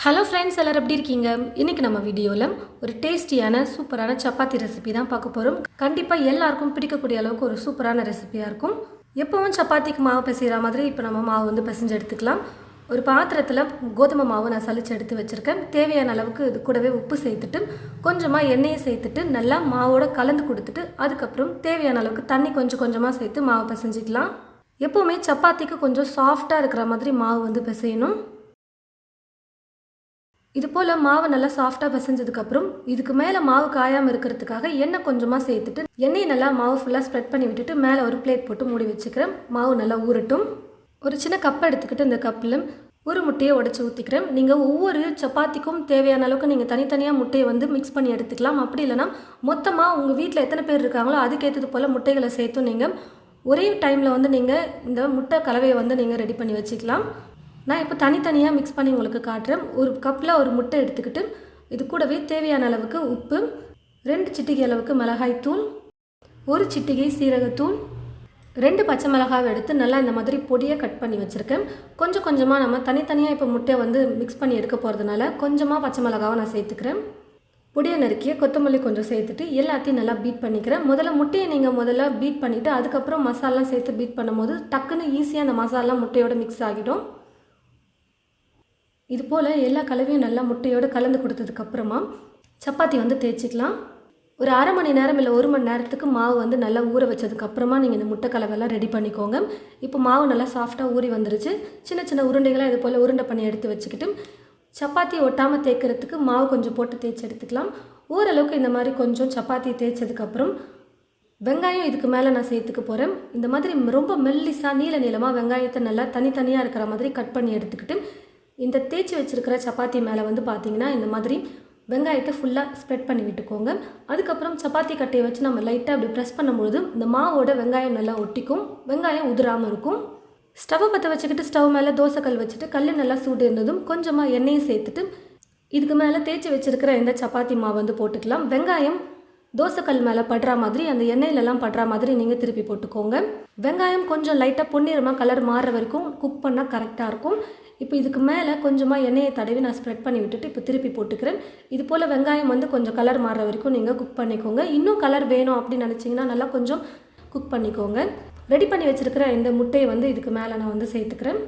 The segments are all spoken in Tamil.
ஹலோ ஃப்ரெண்ட்ஸ், எல்லோரும் எப்படி இருக்கீங்க? இன்றைக்கி நம்ம வீடியோவில் ஒரு டேஸ்டியான சூப்பரான சப்பாத்தி ரெசிபி தான் பார்க்க போகிறோம். கண்டிப்பாக எல்லாருக்கும் பிடிக்கக்கூடிய அளவுக்கு ஒரு சூப்பரான ரெசிபியாக இருக்கும். எப்போவும் சப்பாத்திக்கு மாவு பிசைகிற மாதிரி இப்போ நம்ம மாவு வந்து பிசைஞ்சு எடுத்துக்கலாம். ஒரு பாத்திரத்தில் கோதுமை மாவு நான் சலிச்சு எடுத்து வச்சுருக்கேன். தேவையான அளவுக்கு இது கூடவே உப்பு சேர்த்துட்டு கொஞ்சமாக எண்ணெயை சேர்த்துட்டு நல்லா மாவோட கலந்து கொடுத்துட்டு அதுக்கப்புறம் தேவையான அளவுக்கு தண்ணி கொஞ்சம் கொஞ்சமாக சேர்த்து மாவு பிசைஞ்சிக்கலாம். எப்போவுமே சப்பாத்திக்கு கொஞ்சம் சாஃப்டாக இருக்கிற மாதிரி மாவு வந்து பிசையணும். இது போல் மாவு நல்லா சாஃப்டாக பிசைஞ்சதுக்கப்புறம் இதுக்கு மேலே மாவு காயாமல் இருக்கிறதுக்காக எண்ணெய் கொஞ்சமாக சேர்த்துட்டு எண்ணெயை நல்லா மாவு ஃபுல்லாக ஸ்ப்ரெட் பண்ணி விட்டுட்டு மேலே ஒரு பிளேட் போட்டு மூடி வச்சுக்கிறேன். மாவு நல்லா ஊறட்டும். ஒரு சின்ன கப்பை எடுத்துக்கிட்டு இந்த கப்பில் ஒரு முட்டையை உடச்சி ஊற்றிக்கிறேன். நீங்கள் ஒவ்வொரு சப்பாத்திக்கும் தேவையான அளவுக்கு நீங்கள் தனித்தனியாக முட்டையை வந்து மிக்ஸ் பண்ணி எடுத்துக்கலாம். அப்படி இல்லைனா மொத்தமாக உங்கள் வீட்டில் எத்தனை பேர் இருக்காங்களோ அதுக்கேற்றது போல் முட்டைகளை சேர்த்தும் நீங்கள் ஒரே டைமில் வந்து நீங்கள் இந்த முட்டை கலவையை வந்து நீங்கள் ரெடி பண்ணி வச்சுக்கலாம். நான் இப்போ தனித்தனியாக மிக்ஸ் பண்ணி உங்களுக்கு காட்டுறேன். ஒரு கப்பில் ஒரு முட்டை எடுத்துக்கிட்டு இது கூடவே தேவையான அளவுக்கு உப்பு, 2 சிட்டிகை அளவுக்கு மிளகாய்த்தூள், 1 சிட்டிகை சீரகத்தூள், 2 பச்சை மிளகாவை எடுத்து நல்லா இந்த மாதிரி பொடியை கட் பண்ணி வச்சுருக்கேன். கொஞ்சம் கொஞ்சமாக நம்ம தனித்தனியாக இப்போ முட்டையை வந்து மிக்ஸ் பண்ணி எடுக்க போகிறதுனால கொஞ்சமாக பச்சை மிளகாவை நான் சேர்த்துக்கிறேன். பொடியை நறுக்கிய கொத்தமல்லி கொஞ்சம் சேர்த்துட்டு எல்லாத்தையும் நல்லா பீட் பண்ணிக்கிறேன். முட்டையை நீங்கள் முதல்ல பீட் பண்ணிவிட்டு அதுக்கப்புறம் மசாலா சேர்த்து பீட் பண்ணும்போது டக்குன்னு ஈஸியாக அந்த மசாலா முட்டையோடு மிக்ஸ் ஆகிடும். இது போல் எல்லா கலவையும் நல்லா முட்டையோடு கலந்து கொடுத்ததுக்கப்புறமா சப்பாத்தி வந்து தேய்ச்சிக்கலாம். ஒரு அரை மணி நேரம் இல்லை 1 மணி நேரத்துக்கு மாவு வந்து நல்லா ஊற வச்சதுக்கப்புறமா நீங்கள் இந்த முட்டை கலவையெல்லாம் ரெடி பண்ணிக்கோங்க. இப்போ மாவு நல்லா சாஃப்டாக ஊறி வந்துருச்சு. சின்ன சின்ன உருண்டைகளாக இது போல் உருண்டை பண்ணி எடுத்து வச்சுக்கிட்டு சப்பாத்தி ஒட்டாமல் தேய்க்கிறதுக்கு மாவு கொஞ்சம் போட்டு தேய்ச்சி எடுத்துக்கலாம். ஓரளவுக்கு இந்த மாதிரி கொஞ்சம் சப்பாத்தி தேய்ச்சதுக்கப்புறம் வெங்காயம் இதுக்கு மேலே நான் சேர்த்துக்க போகிறேன். இந்த மாதிரி ரொம்ப மெல்லிஸாக நீளமாக வெங்காயத்தை நல்லா தனித்தனியாக இருக்கிற மாதிரி கட் பண்ணி எடுத்துக்கிட்டு இந்த தேய்ச்சி வச்சுருக்கிற சப்பாத்தி மேலே வந்து பார்த்திங்கன்னா இந்த மாதிரி வெங்காயத்தை ஃபுல்லாக ஸ்ப்ரெட் பண்ணி விட்டுக்கோங்க. அதுக்கப்புறம் சப்பாத்தி கட்டையை வச்சு நம்ம லைட்டாக அப்படி ப்ரெஸ் பண்ணும்பொழுது இந்த மாவோட வெங்காயம் நல்லா ஒட்டிக்கும், வெங்காயம் உதிராமல் இருக்கும். ஸ்டவ்வை பற்ற வச்சுக்கிட்டு ஸ்டவ் மேலே தோசைக்கல் வச்சுட்டு கல் நல்லா சூடு இருந்ததும் கொஞ்சமாக எண்ணெயை சேர்த்துட்டு இதுக்கு மேலே தேய்ச்சி வச்சுருக்கிற இந்த சப்பாத்தி மாவு வந்து போட்டுக்கலாம். வெங்காயம் தோசைக்கல் மேலே படுற மாதிரி அந்த எண்ணெயிலெல்லாம் படுற மாதிரி நீங்கள் திருப்பி போட்டுக்கோங்க. வெங்காயம் கொஞ்சம் லைட்டாக பொன்னிறமாக கலர் மாறுற வரைக்கும் குக் பண்ணால் கரெக்டாக இருக்கும். இப்போ இதுக்கு மேலே கொஞ்சமாக எண்ணெயை தடவி நான் ஸ்ப்ரெட் பண்ணி விட்டுட்டு இப்போ திருப்பி போட்டுக்கிறேன். இது போல் வெங்காயம் வந்து கொஞ்சம் கலர் மாறுற வரைக்கும் நீங்கள் குக் பண்ணிக்கோங்க. இன்னும் கலர் வேணும் அப்படின்னு நினச்சிங்கன்னா நல்லா கொஞ்சம் குக் பண்ணிக்கோங்க. ரெடி பண்ணி வச்சுருக்கிற இந்த முட்டையை வந்து இதுக்கு மேலே நான் வந்து சேர்த்துக்கிறேன்.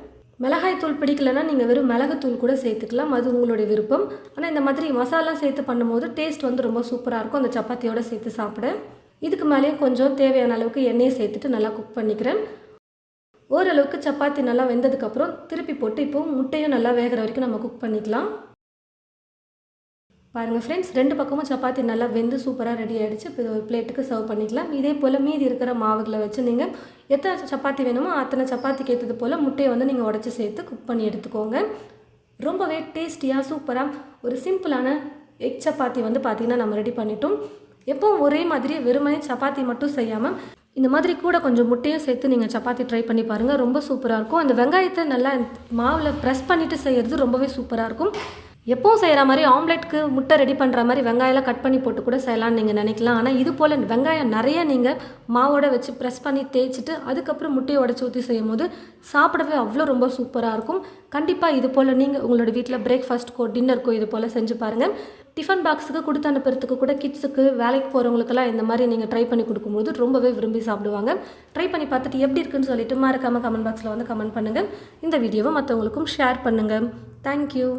மிளகாய் தூள் பிடிக்கலன்னா நீங்கள் வெறும் மிளகுத்தூள் கூட சேர்த்துக்கலாம், அது உங்களுடைய விருப்பம். ஆனால் இந்த மாதிரி மசாலா சேர்த்து பண்ணும்போது டேஸ்ட் வந்து ரொம்ப சூப்பராக இருக்கும் அந்த சப்பாத்தியோடு சேர்த்து சாப்பிட. இதுக்கு மேலேயும் கொஞ்சம் தேவையான அளவுக்கு எண்ணெயை சேர்த்துட்டு நல்லா குக் பண்ணிக்கிறேன். ஓரளவுக்கு சப்பாத்தி நல்லா வெந்ததுக்கப்புறம் திருப்பி போட்டு இப்போது முட்டையும் நல்லா வேகிற வரைக்கும் நம்ம குக் பண்ணிக்கலாம். பாருங்கள் ஃப்ரெண்ட்ஸ், 2 பக்கமும் சப்பாத்தி நல்லா வெந்து சூப்பராக ரெடி ஆகிடுச்சு. இப்போ ஒரு பிளேட்டுக்கு சர்வ் பண்ணிக்கலாம். இதே போல் மீதி இருக்கிற மாவுகளை வச்சு நீங்கள் எத்தனை சப்பாத்தி வேணுமோ அத்தனை சப்பாத்திக்கு ஏற்றது போல் முட்டையை வந்து நீங்கள் உடச்சி சேர்த்து குக் பண்ணி எடுத்துக்கோங்க. ரொம்பவே டேஸ்டியாக சூப்பராக ஒரு சிம்பிளான எக் சப்பாத்தி வந்து பார்த்திங்கன்னா நம்ம ரெடி பண்ணிட்டோம். எப்போவும் ஒரே மாதிரி வெறுமனே சப்பாத்தி மட்டும் செய்யாமல் இந்த மாதிரி கூட கொஞ்சம் முட்டையும் சேர்த்து நீங்கள் சப்பாத்தி ட்ரை பண்ணி பாருங்கள், ரொம்ப சூப்பராக இருக்கும். அந்த வெங்காயத்தை நல்லா மாவில் ப்ரெஸ் பண்ணிவிட்டு செய்கிறது ரொம்பவே சூப்பராக இருக்கும். எப்போவும் செய்கிற மாதிரி ஆம்லெட்டுக்கு முட்டை ரெடி பண்ணுற மாதிரி வெங்காயம்லாம் கட் பண்ணி போட்டு கூட செய்யலாம்னு நீங்கள் நினைக்கலாம். ஆனால் இது போல் வெங்காயம் நிறைய நீங்கள் மாவோட வச்சு ப்ரெஸ் பண்ணி தேய்ச்சிட்டு அதுக்கப்புறம் முட்டையை உடச்சி ஊற்றி செய்யும் போது சாப்பிடவே அவ்வளோ ரொம்ப சூப்பராக இருக்கும். கண்டிப்பாக இது போல் நீங்கள் உங்களோட வீட்டில் பிரேக்ஃபாஸ்ட்டுக்கோ டின்னருக்கோ இது போல் செஞ்சு பாருங்கள். டிஃபன் பாக்ஸுக்கு கொடுத்து அனுப்புறதுக்கு கூட கிட்ஸுக்கு வேலைக்கு போகிறவங்களுக்கெல்லாம் இந்த மாதிரி நீங்கள் ட்ரை பண்ணி கொடுக்கும்போது ரொம்பவே விரும்பி சாப்பிடுவாங்க. ட்ரை பண்ணி பார்த்துட்டு எப்படி இருக்குன்னு சொல்லிட்டு மறக்காமல் கமெண்ட் பாக்ஸில் வந்து கமெண்ட் பண்ணுங்கள். இந்த வீடியோவை மற்றவங்களுக்கும் ஷேர் பண்ணுங்கள். தேங்க்யூ.